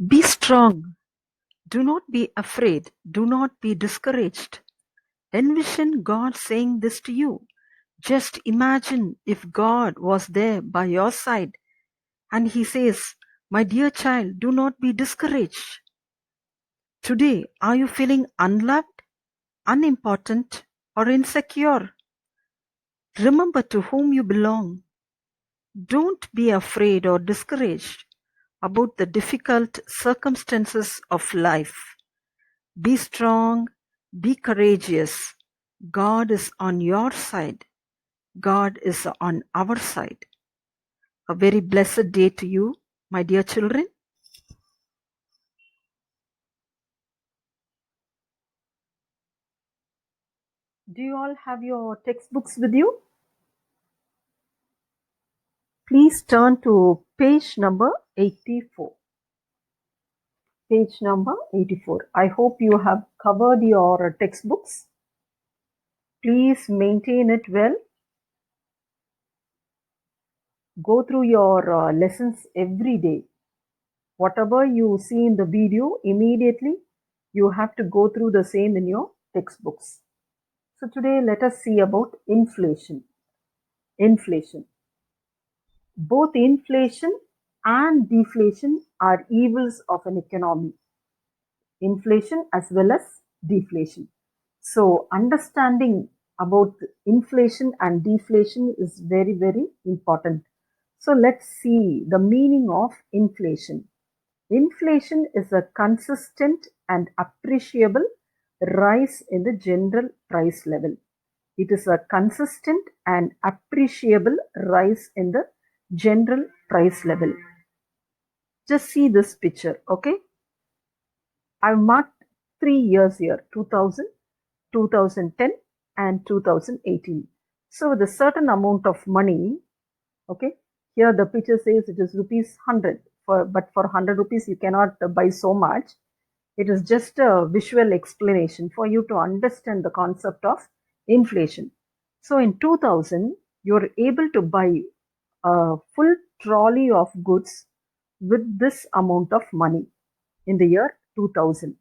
Be strong. Do not be afraid. Do not be discouraged. Envision God saying this to you. Just imagine if God was there by your side and He says, "My dear child, do not be discouraged." Today, are you feeling unloved, unimportant, or insecure? Remember to whom you belong. Don't be afraid or discouraged about the difficult circumstances of life. Be strong, be courageous. God is on your side. God is on our side. A very blessed day to you, my dear children. Do you all have your textbooks with you? Please turn to page number 84. Page number 84. I hope you have covered your textbooks. Please maintain it well. Go through your lessons every day. Whatever you see in the video, immediately you have to go through the same in your textbooks. So today let us see about inflation. Inflation. Both inflation and deflation are evils of an economy. Inflation as well as deflation. So understanding about inflation and deflation is very, very important. So let's see the meaning of inflation. Inflation is a consistent and appreciable rise in the general price level. It is a consistent and appreciable rise in the general price level. Just see this picture, okay? I've marked 3 years here, 2000, 2010 and 2018. So with a certain amount of money, okay, here the picture says it is rupees 100, but for 100 rupees you cannot buy so much. It is just a visual explanation for you to understand the concept of inflation. So in 2000, you're able to buy a full trolley of goods with this amount of money in the year 2000.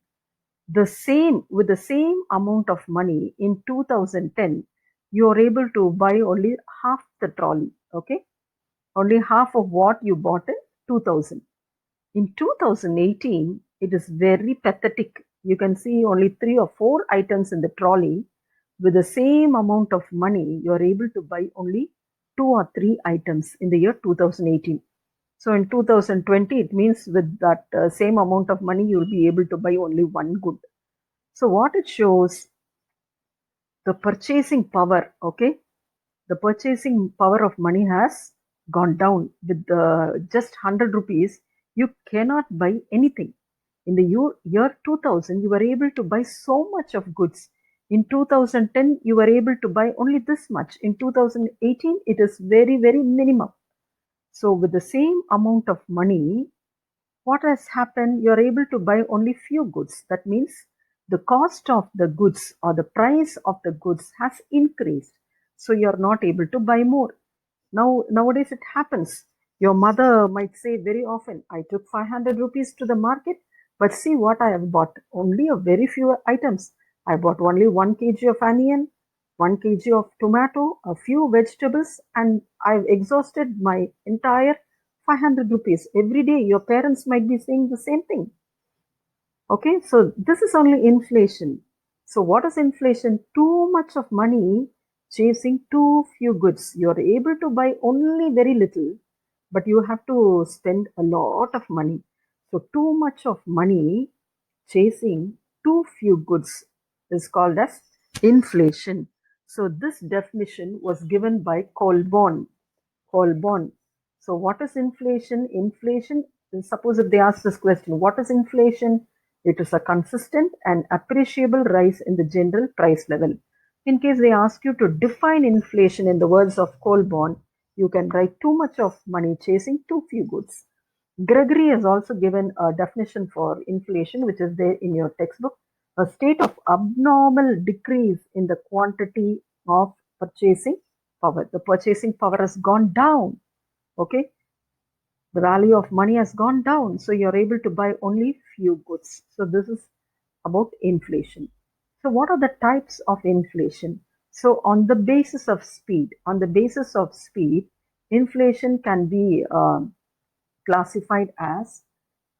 With the same amount of money in 2010, you are able to buy only half the trolley, okay? Only half of what you bought in 2000. In 2018, it is very pathetic. You can see only 3 or 4 items in the trolley. With the same amount of money, you are able to buy only 2 or 3 items in the year 2018. So in 2020, it means with that same amount of money, you will be able to buy only one good. So what it shows, the purchasing power, okay? The purchasing power of money has gone down. With just 100 rupees, you cannot buy anything. In the year 2000, you were able to buy so much of goods. In 2010, you were able to buy only this much. In 2018, it is very, very minimum. So with the same amount of money, what has happened? You're able to buy only few goods. That means the cost of the goods or the price of the goods has increased. So you're not able to buy more. Nowadays it happens. Your mother might say very often, I took 500 rupees to the market, but see what I have bought. Only a very few items. I bought only 1 kg of onion, 1 kg of tomato, a few vegetables, and I've exhausted my entire 500 rupees. Every day your parents might be saying the same thing. Okay, so this is only inflation. So what is inflation? Too much of money chasing too few goods. You are able to buy only very little, but you have to spend a lot of money. So too much of money chasing too few goods is called as inflation. So this definition was given by Colborn. Colborn. So what is inflation? Inflation, suppose if they ask this question, what is inflation? It is a consistent and appreciable rise in the general price level. In case they ask you to define inflation in the words of Colborn, you can write too much of money chasing too few goods. Gregory has also given a definition for inflation, which is there in your textbook, a state of abnormal decrease in the quantity of purchasing power. The purchasing power has gone down. Okay. The value of money has gone down, so you're able to buy only few goods. So this is about inflation. So what are the types of inflation? So on the basis of speed, inflation can be classified as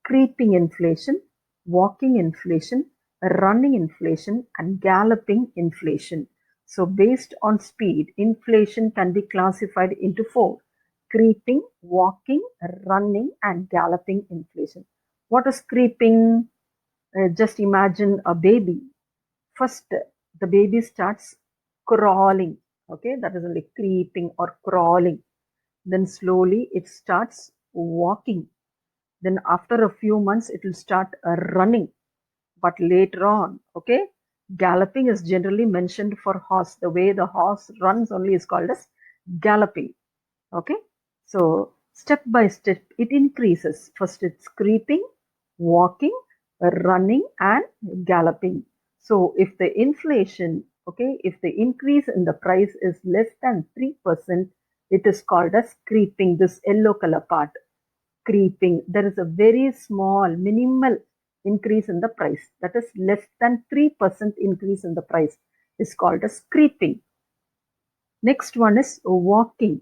creeping inflation, walking inflation, running inflation, and galloping inflation. So, based on speed, inflation can be classified into four: creeping, walking, running, and galloping inflation. What is creeping? Just imagine a baby. First, the baby starts crawling. Okay, that is only creeping or crawling. Then slowly it starts walking. Then after a few months it will start running. But later on, okay, galloping is generally mentioned for horse. The way the horse runs only is called as galloping. Okay, so step by step it increases. First it's creeping, walking, running, and galloping. So if the inflation, okay, if the increase in the price is less than 3%, it is called as creeping, this yellow color part. Creeping, there is a very small minimal increase in the price, that is less than 3% increase in the price is called as creeping. Next one is walking.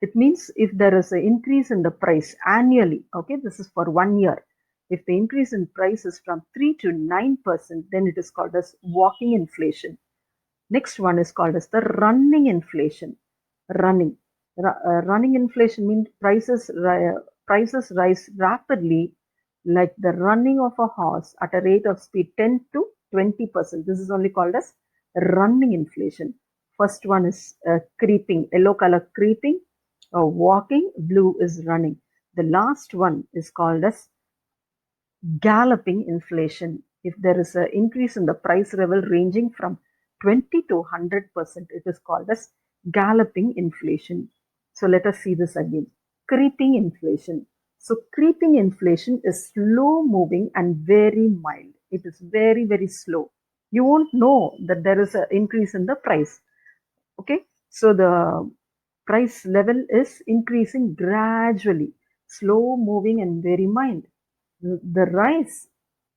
It means if there is an increase in the price annually, okay, this is for 1 year. If the increase in price is from 3 to 9%, then it is called as walking inflation. Next one is called as the running inflation. Running. Running inflation means prices rise rapidly, like the running of a horse at a rate of speed 10 to 20%. This is only called as running inflation. First one is creeping, yellow color creeping, walking, blue is running. The last one is called as galloping inflation. If there is an increase in the price level ranging from 20 to 100%, it is called as galloping inflation. So let us see this again. Creeping inflation. So creeping inflation is slow moving and very mild. It is very, very slow. You won't know that there is an increase in the price. Okay, so the price level is increasing gradually, slow moving and very mild. The rise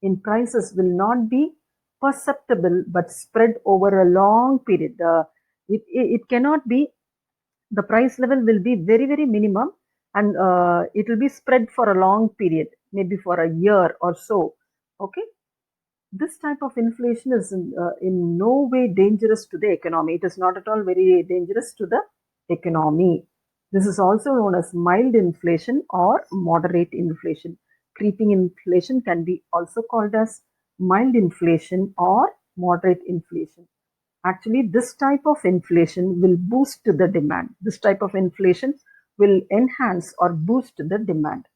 in prices will not be perceptible but spread over a long period. It cannot be, the price level will be very, very minimum, and it will be spread for a long period, maybe for a year or so. Okay, this type of inflation is in no way dangerous to the economy. It is not at all very dangerous to the economy. This is also known as mild inflation or moderate inflation. Creeping inflation can be also called as mild inflation or moderate inflation. Actually, this type of inflation will boost the demand. This type of inflation will enhance or boost the demand.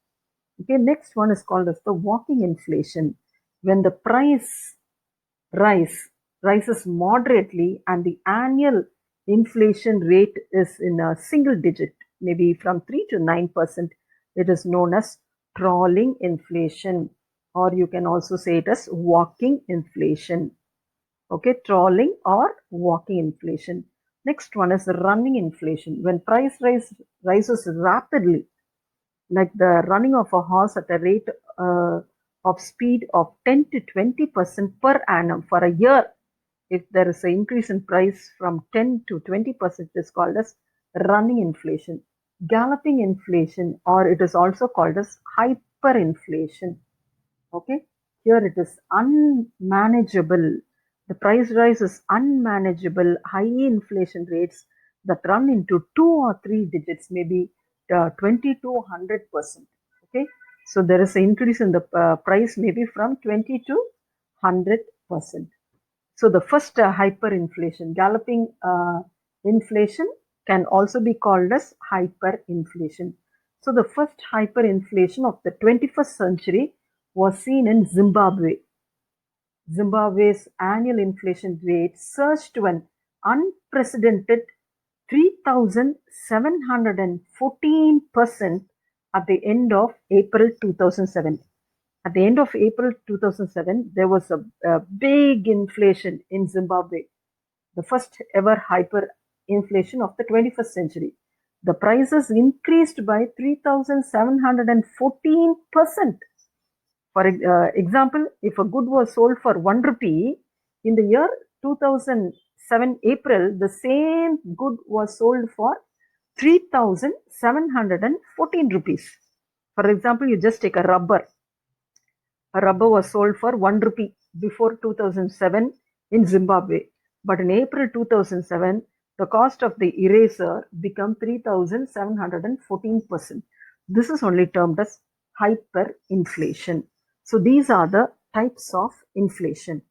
Okay, next one is called as the walking inflation. When the price rise rises moderately and the annual inflation rate is in a single digit, maybe from 3 to 9%, it is known as crawling inflation, or you can also say it as walking inflation. Okay, trolling or walking inflation. Next one is running inflation. When rises rapidly, like the running of a horse at a rate uh, of speed of 10 to 20% per annum for a year, if there is an increase in price from 10 to 20%, it is called as running inflation. Galloping inflation, or it is also called as hyperinflation. Okay, here it is unmanageable. The price rise is unmanageable. High inflation rates that run into 2 or 3 digits, maybe 20 to 100%. Okay, so there is an increase in the price maybe from 20 to 100%. So the first hyperinflation, galloping inflation, can also be called as hyperinflation. So the first hyperinflation of the 21st century was seen in Zimbabwe. Zimbabwe's annual inflation rate surged to an unprecedented 3,714% at the end of April 2007. At the end of April 2007, there was a big inflation in Zimbabwe, the first ever hyperinflation of the 21st century. the prices increased by 3,714%. For example, if a good was sold for 1 rupee, in the year 2007 April, the same good was sold for 3,714 rupees. For example, you just take a rubber. A rubber was sold for 1 rupee before 2007 in Zimbabwe. But in April 2007, the cost of the eraser became 3,714%. This is only termed as hyperinflation. So these are the types of inflation.